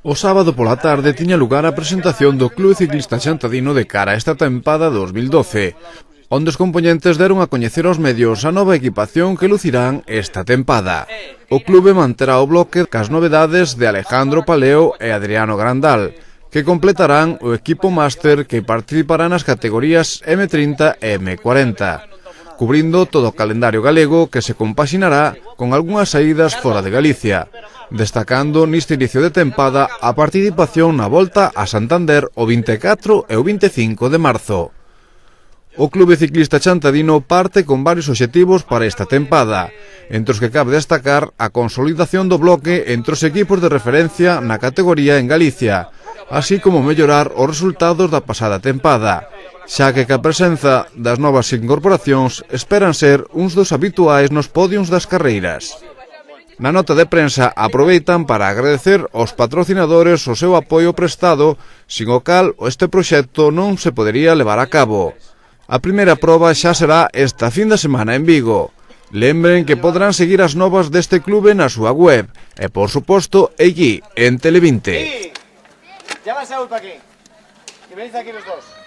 O sábado pola tarde tiña lugar a presentación do Club Ciclista Xantadino de cara a esta tempada 2012, onde os compoñentes deron a coñecer aos medios a nova equipación que lucirán esta tempada. O clube manterá o bloque cas novedades de Alejandro Paleo e Adriano Grandal, que completarán o equipo máster que participará nas categorías M30 e M40, cubrindo todo o calendario galego que se compaxinará con algunhas saídas fora de Galicia, destacando neste inicio de tempada a participación na Volta a Santander o 24 e o 25 de marzo. O Clube Ciclista Xantadino parte con varios obxectivos para esta tempada, entre os que cabe destacar a consolidación do bloque entre os equipos de referencia na categoría en Galicia, así como mellorar os resultados da pasada tempada, xa que a presenza das novas incorporacións esperan ser uns dos habituais nos podiums das carreiras. Na nota de prensa aproveitan para agradecer aos patrocinadores o seu apoio prestado, sin o cal este proxecto non se podería levar a cabo. A primeira proba xa será esta fin de semana en Vigo. Lembren que podrán seguir as novas deste clube na súa web e, por suposto, allí, en Tele 20. Llama a Saúl para aquí. Que venís aquí los dos.